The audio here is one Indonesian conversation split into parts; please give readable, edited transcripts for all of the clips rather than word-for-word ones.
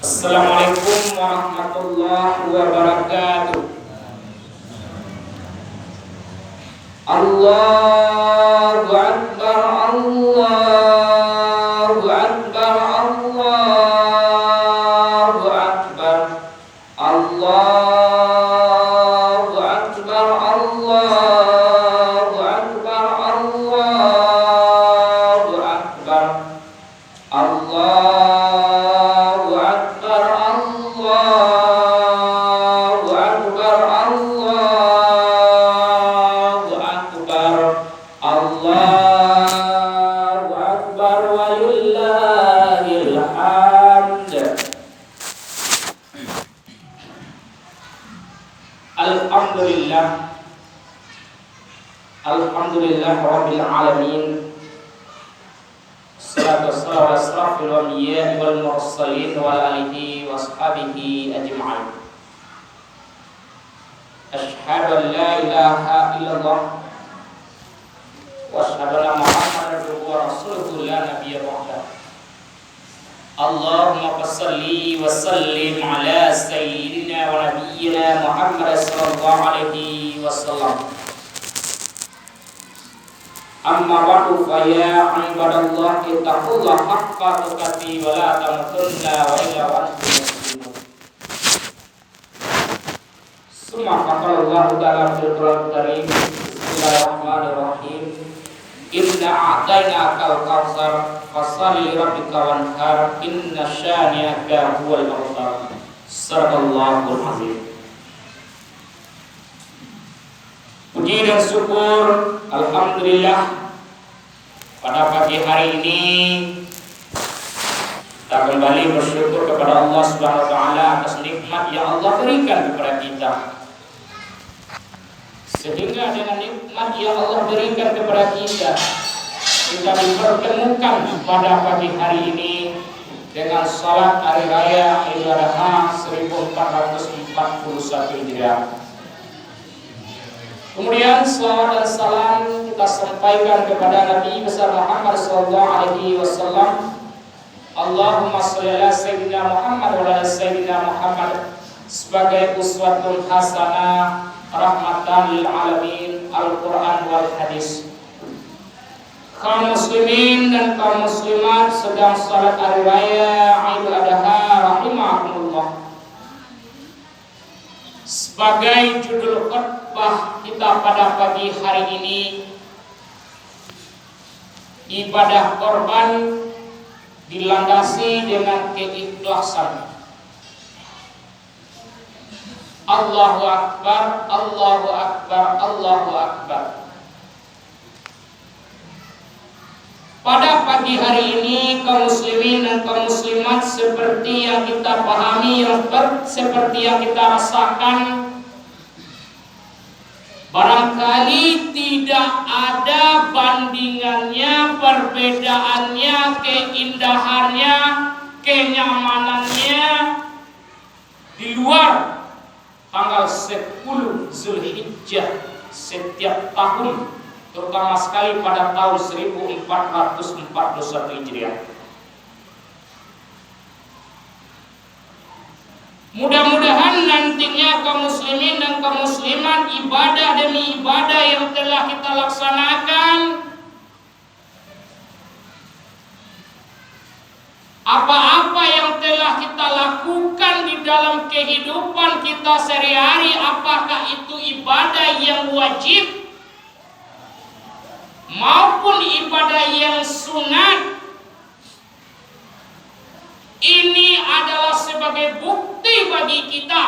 Assalamualaikum warahmatullahi wabarakatuh. Allahu Akbar, Allahu Akbar, Allahu Akbar, Allahu Akbar, Allahu Akbar, Allahu Akbar, Allahu Akbar, Allahu Akbar, Allahu Akbar, Allahu Akbar, walillahil hamd. Alhamdulillah, alhamdulillah rabbil alamin. Salatu wassalamu ala asrafil anbiya'i wal mursalin wa ala alihi wa ashabihi ajma'in. Asyhadu an la ilaha illallah wa asyhadu anna Muhammadan abduhu wa rasuluhu la nabiyya ba'dah. Allahumma shalli wa sallim ala sayyidina wa nabiyyina Muhammad sallallahu alaihi wasallam. Amma ba'du fa ya ibadallahi taqullaha haqqa tuqatih wa la tamutunna wa illa wa antum muslimun. Summa qala Allah ta'ala fil Qur'anil Karim, bismillahirrahmanirrahim. Inna a'tainakal kautsar fashalli li rabbika wanhar inna syani'aka huwal abtar. Sadaqallahul azim. Puji dan syukur alhamdulillah, pada pagi hari ini kita kembali bersyukur kepada Allah Subhanahu wa taala atas nikmat yang Allah berikan kepada kita. Sehingga dengan nikmat yang Allah berikan kepada kita dipertemukan pada pagi hari ini dengan salat hari raya Idul Adha 1441 Hijriah. Kemudian salawat dan salam kita sampaikan kepada Nabi besar Muhammad sallallahu alaihi wasallam. Allahumma shalli ala sayyidina Muhammad wa ala sayyidina Muhammad sebagai uswatun hasanah, rahmatan lil alamin, Al-Qur'an wal hadis. Kaum muslimin dan kaum muslimat sedang salat hari raya Idul Adha rahimakumullah. Sebagai judul khutbah kita pada pagi hari ini, ibadah korban dilandasi dengan keikhlasan. Allahu Akbar, Allahu Akbar, Allahu Akbar. Pada pagi hari ini kaum muslimin dan kaum muslimat seperti yang kita pahami, seperti yang kita rasakan, barangkali tidak ada bandingannya, perbedaannya, keindahannya, kenyamanannya di luar tanggal 10 Zulhijjah setiap tahun, terutama sekali pada tahun 1441 Hijriah. Mudah-mudahan nantinya kaum muslimin dan kaum muslimat ibadah demi ibadah yang telah kita laksanakan, apa-apa yang telah kita lakukan di dalam kehidupan kita sehari-hari, apakah itu ibadah yang wajib maupun ibadah yang sunat, ini adalah sebagai bukti bagi kita,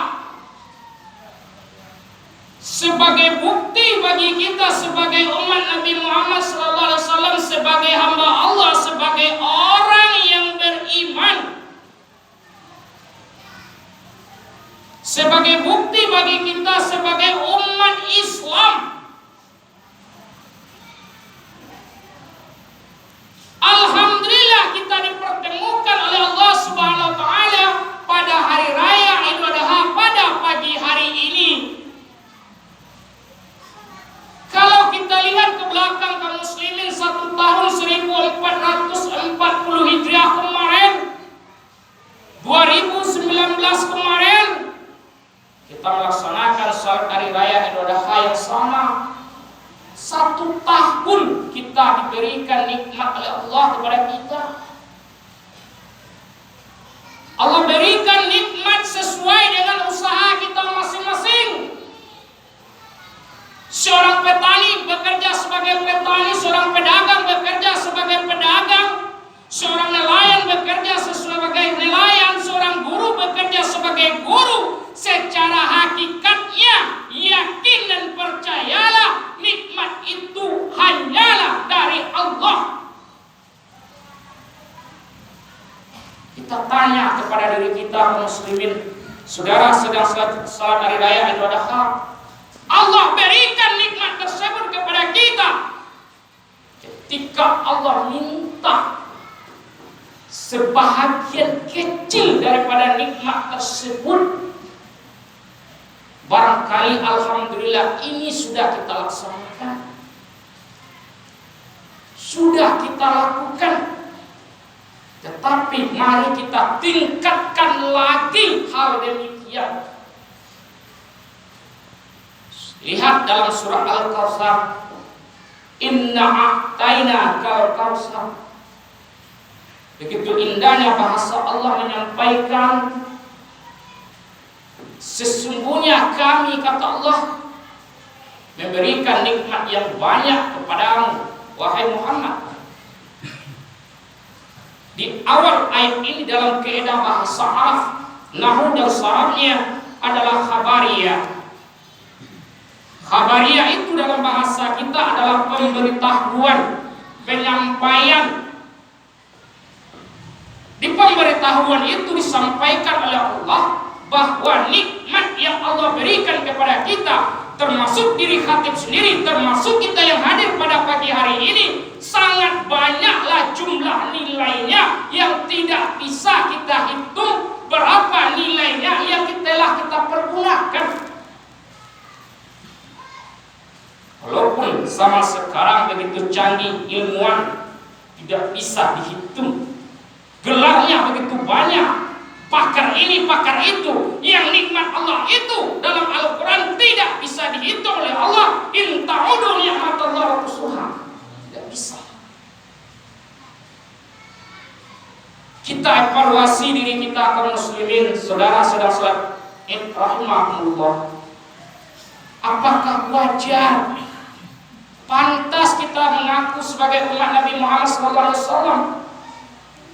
sebagai bukti bagi kita sebagai umat Nabi Muhammad SAW, sebagai hamba Allah, sebagai orang yang beriman, sebagai bukti bagi kita sebagai umat Islam. Alhamdulillah kita dipertemukan oleh Allah Subhanahu wa taala pada hari raya Idul Adha pada pagi hari ini. Kalau kita lihat ke belakang kaum muslimin, 1 tahun 1440 Hijriah kemarin, telah berikan nikmat oleh Allah kepada kita. Allah berikan nikmat sesuai dengan usaha kita masing-masing. Seorang petani bekerja sebagai petani, seorang pedagang bekerja sebagai pedagang, seorang nelayan bekerja sebagai nelayan, seorang guru bekerja sebagai guru. Secara hakikatnya, yakin dan percayalah, nikmat itu hanyalah dari Allah. Kita tanya kepada diri kita, muslimin, saudara sedang salat hari raya Idul Adha, Allah berikan nikmat tersebut kepada kita. Ketika Allah minta sebahagian kecil daripada nikmat tersebut, barangkali alhamdulillah ini sudah kita laksanakan, sudah kita lakukan. Tetapi mari kita tingkatkan lagi hal demikian. Lihat dalam surah Al-Kautsar, inna a'taina kal kautsar. Begitu indahnya bahasa Allah menyampaikan, sesungguhnya kami, kata Allah, memberikan nikmat yang banyak kepadamu, wahai Muhammad. Di awal ayat ini dalam kaidah bahasa Arab, nahwu dan sarafnya adalah khabariyah. Khabariyah itu dalam bahasa kita adalah pemberitahuan, penyampaian. Di pemberitahuan itu disampaikan oleh Allah bahwa nikmat yang Allah berikan kepada kita, termasuk diri khatib sendiri, termasuk kita yang hadir pada pagi hari ini, sangat banyaklah jumlah nilainya yang tidak bisa kita hitung berapa nilainya yang telah kita pergunakan. Walaupun sama sekarang begitu canggih ilmuwan, tidak bisa dihitung. Gelarnya begitu banyak, pakar ini, pakar itu, yang nikmat Allah itu dalam Al-Quran tidak bisa dihitung oleh Allah. In ta'udu ni'matallahi tuhsuha. Tidak bisa. Kita evaluasi diri kita kaum muslimin, saudara-saudara rahimahumullah. Apakah wajar, pantas kita mengaku sebagai umat Nabi Muhammad SAW?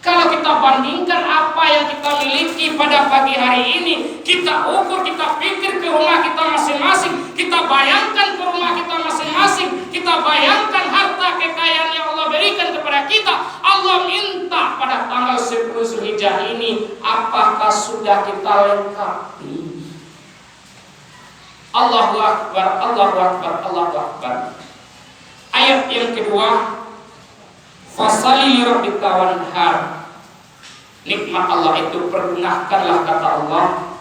Kalau kita bandingkan apa yang kita miliki pada pagi hari ini, kita ukur, kita pikir ke rumah kita masing-masing, kita bayangkan ke rumah kita masing-masing, kita bayangkan harta kekayaan yang Allah berikan kepada kita. Allah minta pada tanggal 10 Zulhijjah ini, apakah sudah kita lengkapi? Allahu Akbar, Allahu Akbar, Allahu Akbar. Ayat yang kedua, fasali rabbika wanhar. Nikmat Allah itu pergunakanlah, kata Allah,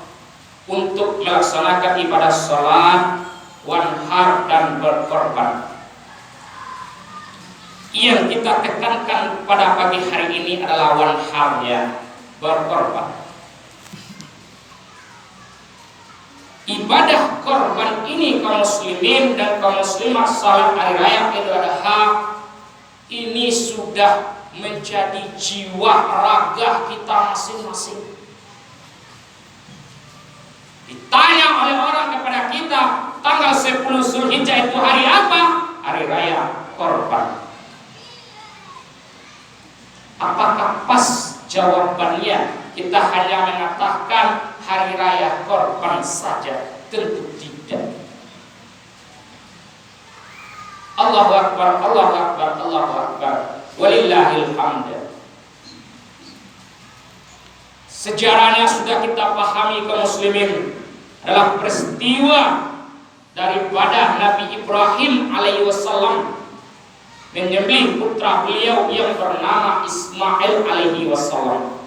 untuk melaksanakan ibadah salat, wanhar, dan berkorban. Yang kita tekankan pada pagi hari ini adalah wanhar, ya, berkorban. Ibadah korban ini kaum muslimin dan kaum muslimat salat hari raya Idul Adha ini sudah menjadi jiwa raga kita masing-masing. Ditanya oleh orang kepada kita, tanggal 10 Zulhijjah itu hari apa? Hari raya korban. Apakah pas jawabannya kita hanya mengatakan hari raya korban saja? Tentu tidak. Allahu Akbar, Allahu Akbar, Allahu Akbar, walillahil hamd. Sejarahnya sudah kita pahami kaum muslimin, adalah peristiwa daripada Nabi Ibrahim alaihi wasallam menyembelih putra beliau yang bernama Ismail alaihi wasallam.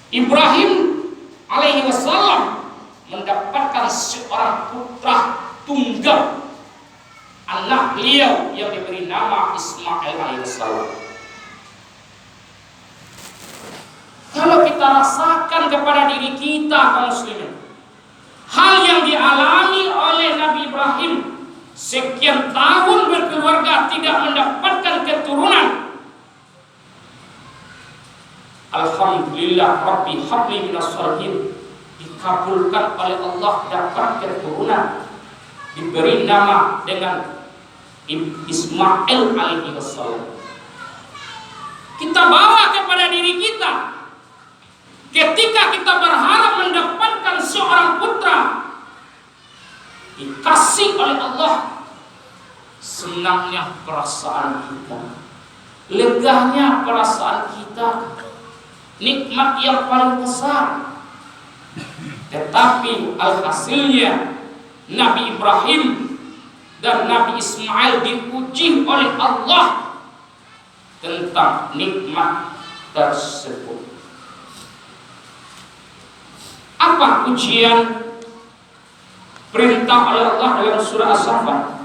Ibrahim alaihi wasallam mendapatkan seorang putra tunggal, anak beliau yang diberi nama Ismail alaihi wasallam. Kalau kita rasakan kepada diri kita kaum muslimin, hal yang dialami oleh Nabi Ibrahim sekian tahun berkeluarga tidak mendapatkan keturunan. Alhamdulillah Rabbi habli minas shalihin, dikabulkan oleh Allah dapat keturunan, diberi nama dengan Ismail alaihi wassalam. Kita bawa kepada diri kita ketika kita berharap mendapatkan seorang putra, dikasih oleh Allah, senangnya perasaan kita, legahnya perasaan kita, nikmat yang paling besar. Tetapi alhasilnya Nabi Ibrahim dan Nabi Ismail diuji oleh Allah tentang nikmat tersebut. Apa ujian? Perintah oleh Allah dalam surah As-Saffat,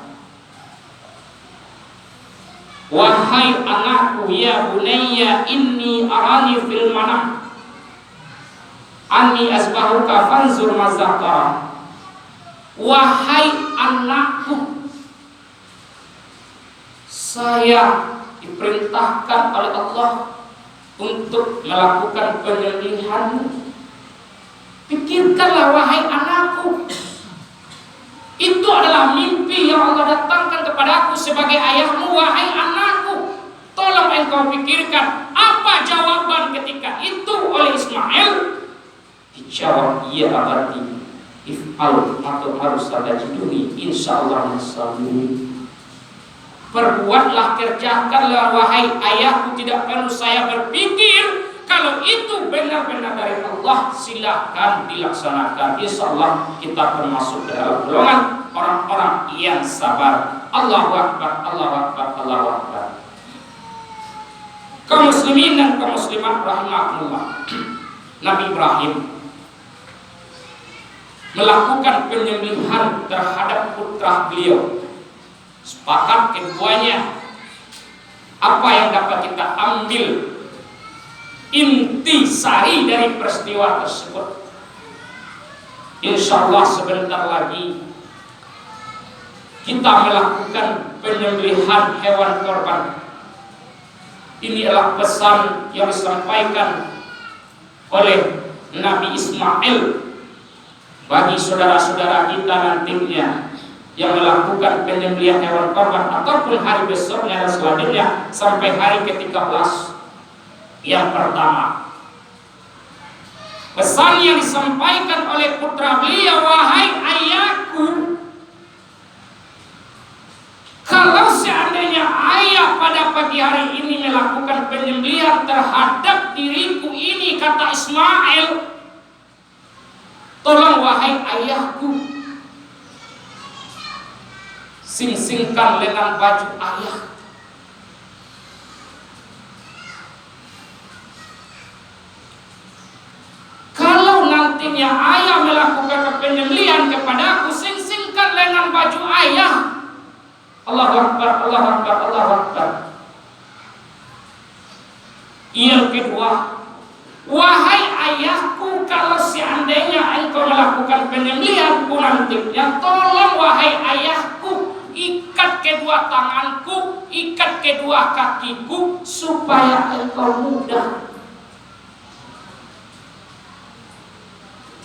wahai anakku, ya bunayya inni arani fil manam anni asbahuka fanzur mazza tara. Wahai anakku, saya diperintahkan oleh Allah untuk melakukan penyembelihanmu. Pikirkanlah wahai anakku, itu adalah mimpi yang Allah datangkan kepadaku sebagai ayahmu. Wahai anakku, tolong engkau pikirkan apa jawaban ketika itu oleh Ismail. Dijawab, iya abadi, if'al, atau harus ada jiduni, insyaallah nasabihin. Perbuatlah, kerjakanlah wahai ayahku, tidak perlu saya berpikir. Kalau itu benar-benar dari Allah, silahkan dilaksanakan. Insyaallah kita termasuk dalam golongan orang-orang yang sabar. Allahu Akbar, Allahu Akbar, Allahu Akbar. Kaum muslimin dan kaum muslimat rahimakumullah, Nabi Ibrahim melakukan penyembelihan terhadap putra beliau. Sepakat keduanya. Apa yang dapat kita ambil inti sari dari peristiwa tersebut? Insyaallah sebentar lagi kita melakukan penyembelihan hewan korban. Ini adalah pesan yang disampaikan oleh Nabi Ismail bagi saudara-saudara kita nantinya yang melakukan penyembelihan hewan korban, ataupun hari besoknya dan selanjutnya sampai hari ke-13 yang pertama. Pesan yang disampaikan oleh putra beliau, wahai ayahku, kalau seandainya ayah pada pagi hari ini melakukan penyembelihan terhadap diriku ini, kata Ismail, tolong wahai ayahku, sing-singkan lengan baju ayah. Kalau nantinya ayah melakukan penyembelihan kepadaku, sing-singkan lengan baju ayah. Allahu Akbar, Allahu Akbar, Allahu Akbar. Yang kedua, wahai ayahku, kalau seandainya engkau melakukan penyembelihanku nantinya, tolong wahai ayahku, ikat kedua tanganku, ikat kedua kakiku, supaya engkau mudah.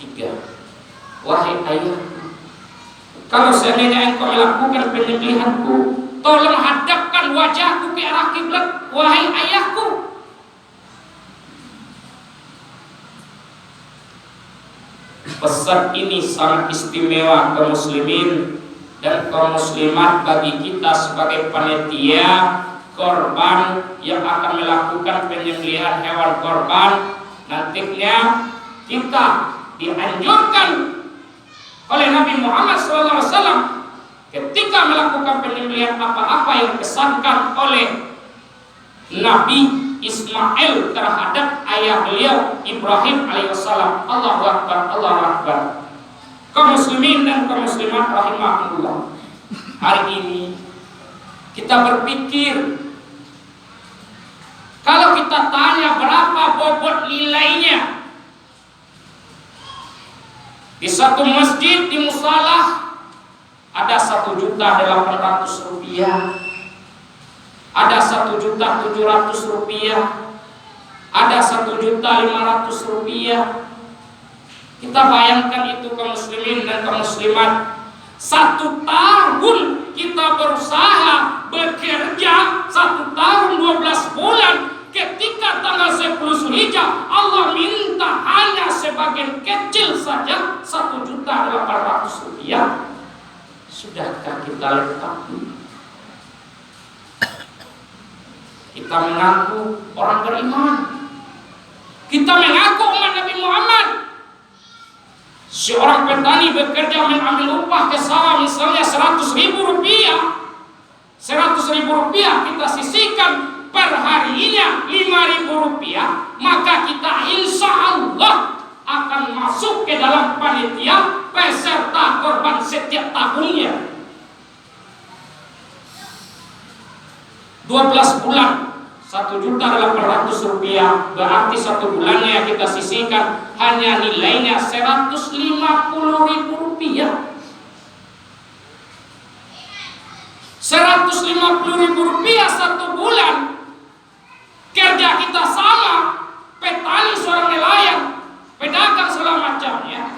Tiga, wahai ayahku, kalau seandainya engkau melakukan penyembelihanku, tolong hadapkan wajahku ke arah kiblat, wahai ayahku. Pesan ini sangat istimewa kaum muslimin dan kaum muslimat bagi kita sebagai panitia korban yang akan melakukan penyembelihan hewan korban. Nantinya kita dianjurkan oleh Nabi Muhammad SAW ketika melakukan penyembelihan apa-apa yang dipesankan oleh Nabi Ismail terhadap ayah beliau Ibrahim alaihissalam. Allahu Akbar, Allahu Akbar. Kaum muslimin dan kaum muslimat rahimahumullah, hari ini kita berpikir, kalau kita tanya berapa bobot nilainya di satu masjid, di musalah, Ada 1.800.000 rupiah, ada 1.700.000 rupiah, ada 1.500.000 rupiah. Kita bayangkan itu kaum muslimin dan kaum muslimat, 1 tahun kita berusaha bekerja, 1 tahun 12 bulan. Ketika tanggal 10 Zulhijjah Allah minta hanya sebagian kecil saja 1.800.000 rupiah. Sudahkah kita lengkapi? Kita mengaku orang beriman, kita mengaku umat Nabi Muhammad. Seorang petani bekerja mengambil upah ke sawah misalnya 100.000 rupiah, 100.000 rupiah kita sisihkan per harinya 5.000 rupiah, maka kita insya Allah akan masuk ke dalam panitia peserta korban setiap tahunnya. 12 bulan 1.800.000 rupiah, berarti 1 bulannya yang kita sisihkan hanya nilainya 150.000 rupiah. 150.000 rupiah 1 bulan. Kerja kita sama, petani seorang nelayan, pedagang segala macamnya.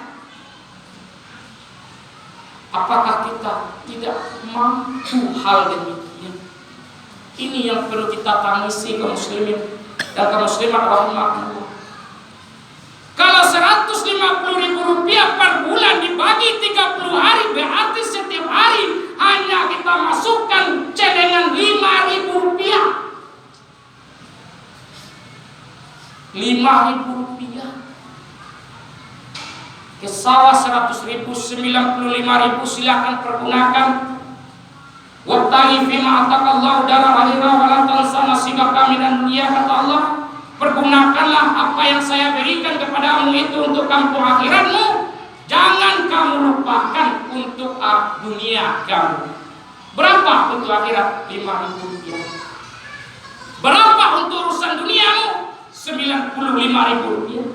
Apakah kita tidak mampu hal demikian? Ini yang perlu kita tangisi kaum muslimin dan kaum muslimat rahimahullah. Kalau 150.000 rupiah per bulan dibagi 30 hari, berarti setiap hari hanya kita masukkan celengan 5.000 rupiah. 5.000 rupiah ke sawah 100.000, 95.000 silakan pergunakan. Wabtaghi fima ataqallahu daral akhirah wa la tansa nasibaka minan dunya, kata Allah. Pergunakanlah apa yang saya berikan kepadamu itu untuk kampung akhiratmu. Jangan kamu lupakan untuk dunia kamu. Berapa untuk akhirat? 5.000 rupiah. Berapa untuk urusan duniamu? 95.000 rupiah.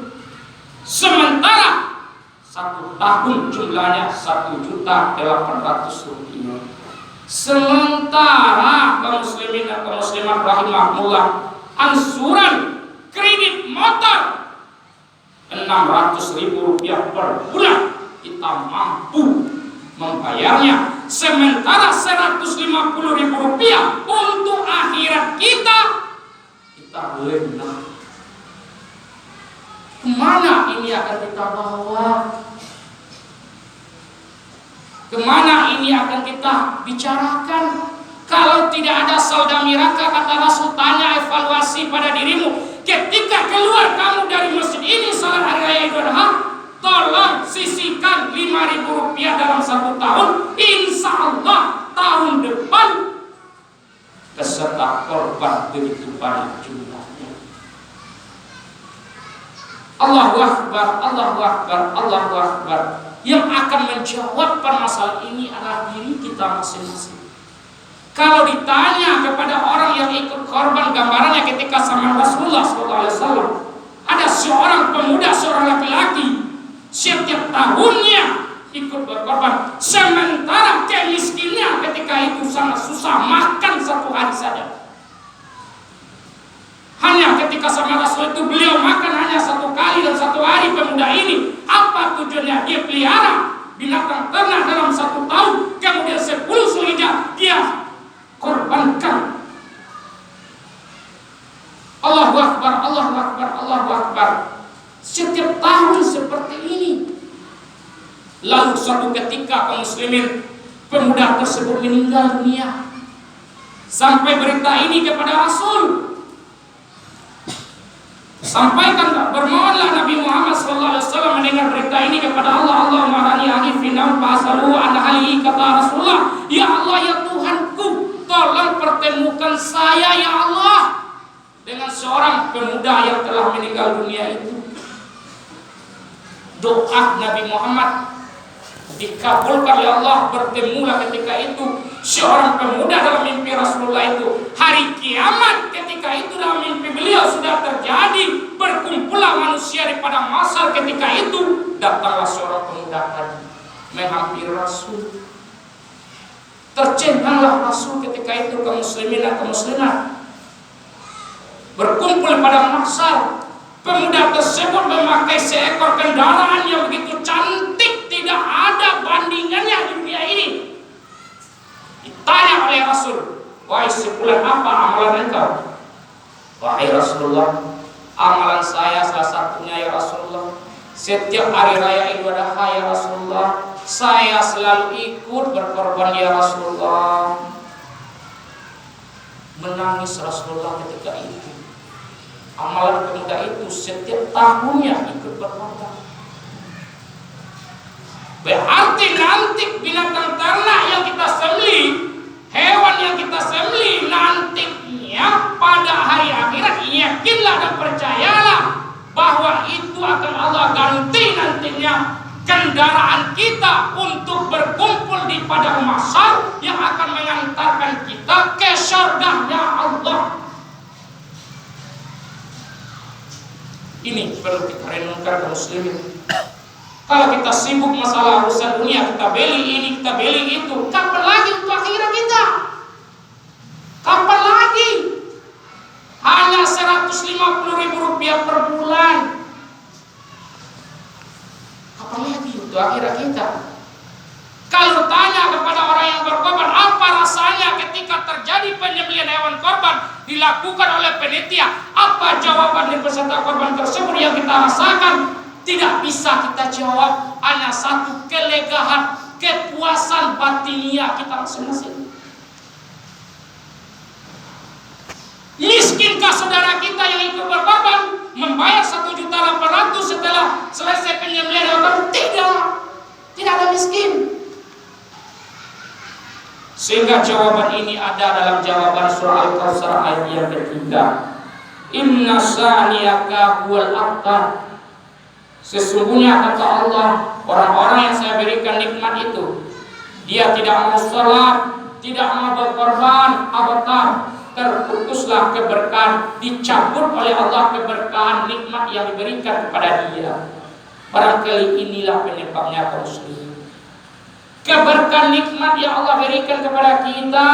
Sementara 1 tahun jumlahnya 1.800.000 rupiah. Sementara kaum muslimin dan kaum muslimat rahimahullah, angsuran kredit motor 600.000 rupiah per bulan kita mampu membayarnya. Sementara 150.000 rupiah untuk akhirat kita lengah. Kemana ini akan kita bawa? Kemana ini akan kita bicarakan? Kalau tidak ada sauda miraka, kata Rasul, tanya evaluasi pada dirimu. Ketika keluar kamu dari masjid ini salat hari raya Idul Adha, tolong sisihkan 5.000 rupiah dalam 1 tahun. Insya Allah tahun depan peserta korban begitu banyak jumlahnya. Allahu Akbar, Allahu Akbar, Allahu Akbar. Yang akan menjawab permasalahan ini adalah diri kita masing-masing. Kalau ditanya kepada orang yang ikut korban, gambarannya ketika sama Rasulullah SAW, ada seorang pemuda, seorang laki-laki, setiap tahunnya ikut berkorban. Sementara kemiskinnya ketika itu sangat susah, makan 1 hari saja. Hanya ketika sama Rasul itu beliau makan hanya 1 kali dan 1 hari. Pemuda ini apa tujuannya? Dia pelihara binatang ternak dalam 1 tahun, kemudian 10 Zulhijjah dia korbankan. Allahu Akbar, Allahu Akbar, Allahu Akbar. Setiap tahun seperti ini. Lalu suatu ketika kaum muslimin, pemuda tersebut meninggal dunia. Sampai berita ini kepada Rasul. Sampaikan, bermohonlah Nabi Muhammad SAW mendengar berita ini kepada Allah. Allahumma rani ahli finam fa'asaluhu an ahlihi, kata Rasulullah. Ya Allah, ya Tuhanku, tolong pertemukan saya ya Allah dengan seorang pemuda yang telah meninggal dunia itu. Doa Nabi Muhammad dikabulkan oleh Allah. Bertemulah ketika itu seorang pemuda dalam mimpi Rasulullah itu. Hari kiamat ketika itu dalam mimpi beliau sudah terjadi. Berkumpullah manusia di padang mahsyar ketika itu. Datanglah seorang pemuda tadi menghampiri Rasul. Tercenganglah Rasul ketika itu kaum muslimin dan kaum muslimat berkumpul pada mahsyar. Pemuda tersebut memakai seekor kendaraan yang begitu cantik, tidak ada bandingannya di dunia ini. Ditanya oleh Rasul, wahai sepulan, apa amalan engkau? Wahai Rasulullah, amalan saya salah satunya ya Rasulullah, setiap hari raya Idul Adha ya Rasulullah, saya selalu ikut berkorban ya Rasulullah. Menangis Rasulullah ketika itu. Amalan pemuda itu setiap tahunnya ikut berkorban. Berarti nanti binatang ternak yang kita sembelih, hewan yang kita sembelih nantinya pada hari akhirat, yakinlah dan percayalah bahwa itu akan Allah ganti nantinya kendaraan kita untuk berkumpul di padang mahsyar yang akan mengantarkan kita ke surganya Allah. Ini perlu kita renungkan kaum muslimin. Kalau kita sibuk masalah urusan dunia, kita beli ini, kita beli itu, kapan lagi untuk akhirat kita? Kapan lagi? Hanya 150.000 rupiah per bulan. Kapan lagi untuk akhirat kita? Kalau tanya kepada orang yang berkorban, apa rasanya ketika terjadi penyembelihan hewan korban dilakukan oleh panitia? Apa jawaban dari peserta korban tersebut yang kita rasakan? Tidak bisa kita jawab, hanya satu kelegaan, kepuasan batinia kita masing-masing. Miskinkah saudara kita yang ikut berkorban membayar 1.800.000 setelah selesai penyembelihan hewan korban? Tidak ada miskin. Sehingga jawaban ini ada dalam jawaban surah Al-Kautsar ayat yang ketiga. Inna saniyaka huwal abtar. Sesungguhnya kata Allah, orang-orang yang saya berikan nikmat itu, dia tidak mau sholat, tidak mau berkorban, abtar, terputuslah keberkahan, dicabut oleh Allah keberkahan nikmat yang diberikan kepada dia. Barangkali inilah penyebabnya kaum muslimin. Keberkahan nikmat yang Allah berikan kepada kita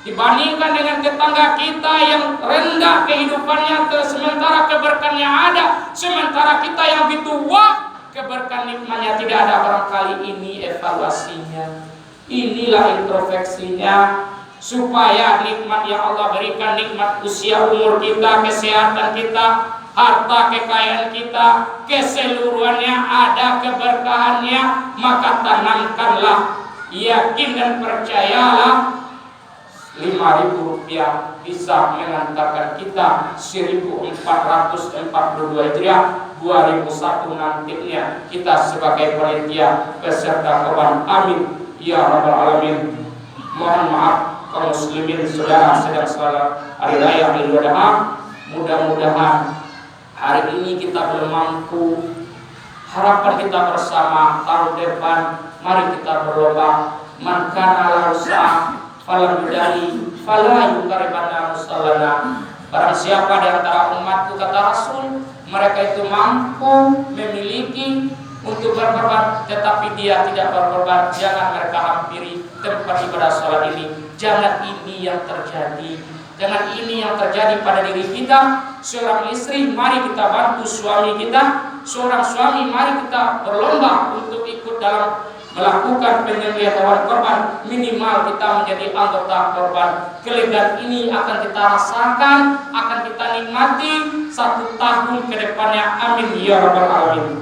dibandingkan dengan tetangga kita yang rendah kehidupannya, sementara keberkahannya ada, sementara kita yang begitu wah keberkahan nikmatnya tidak ada. Barangkali ini evaluasinya, inilah introspeksinya, supaya nikmat yang Allah berikan, nikmat usia umur kita, kesehatan kita, harta kekayaan kita, keseluruhannya ada keberkahannya, maka tanamkanlah, yakin dan percayalah 5.000 rupiah bisa mengantarkan kita 1442 Hijriah 2001 nantinya kita sebagai panitia peserta korban. Amin ya rabbal alamin. Mohon maaf kaum muslimin saudara sedang salat hari raya Idul Adha. Mudah-mudahan hari ini kita belum mampu. Harapan kita bersama tahun depan, mari kita berlomba. Man kana lahu sa'ah falam yudari fala yuqarribanna musallana. Barang siapa di antara umatku, kata Rasul, mereka itu mampu memiliki untuk berkorban, tetapi dia tidak berkorban, jangan mereka hampiri tempat ibadah sholat ini. Jangan ini yang terjadi. Jangan ini yang terjadi pada diri kita. Seorang istri, mari kita bantu suami kita. Seorang suami, mari kita berlomba untuk ikut dalam melakukan penyembelihan hewan korban. Minimal kita menjadi anggota korban. Kelegaan ini akan kita rasakan, akan kita nikmati 1 tahun ke depannya. Amin ya rabbal alamin.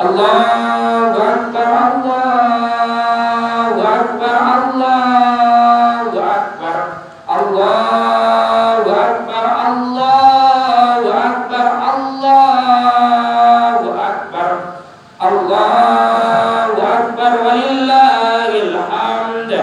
Allahu Akbar, Allahu Akbar, Allahu Akbar, Allahu Akbar, Allahu Akbar, Allahu Akbar, Allahu Akbar, walillahil hamd.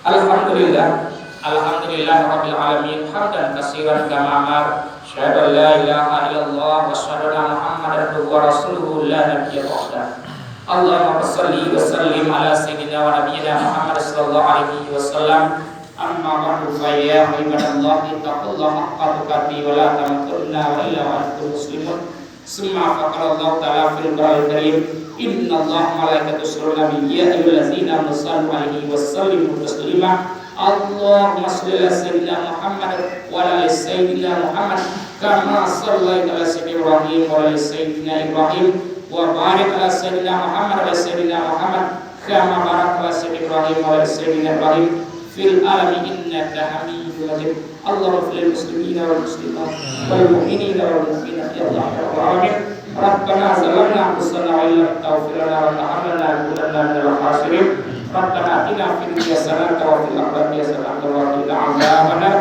Alhamdulillah, alhamdulillah rabbil alamin, hamdan katsiran kama amar. Asyhadu an la ilaha illallah wa asyhadu anna Muhammadan abduhu wa rasuluhu la nabiyya ba'dah. Allahumma shalli wa sallim ala sayyidina wa nabiyyina Muhammad sallallahu alaihi wasallam. Amma ba'du, fa ya ibadallahi taqullaha haqqa tuqatih wa la tamutunna illa wa antum muslimun. Summa faqala ta'ala fil Qur'anil Karim, innallaha malaikatahu yusholluna 'alan nabiyyi ya ayyuhallazina amanu shallu 'alaihi wa sallimu taslima. Allahumma shalli ala sayyidina Muhammad wa ala ali sayyidina Muhammad kama shallaita ala sayyidina Ibrahim wa ala ali sayyidina Ibrahim wa barik ala sayyidina Muhammad wa ala sayyidina Muhammad kama barakta ala sayyidina Ibrahim wa ala ali sayyidina Ibrahim fil alamin innaka Hamidum Majid. Allahumma fil muslimina wal muslimat wal mu'minina wal mu'minat ya Allah ya rabbal alamin. Rabbana zalamna anfusana wa illam taghfir lana wa tarhamna lanakunanna minal khasirin. Rabbana atina fid dunya hasanatan wa fil akhirati hasanatan wa qina adzabannar.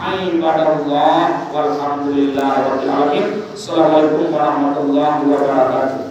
Ibadallah walhamdulillahi rabbil alamin. Assalamualaikum warahmatullahi wabarakatuh.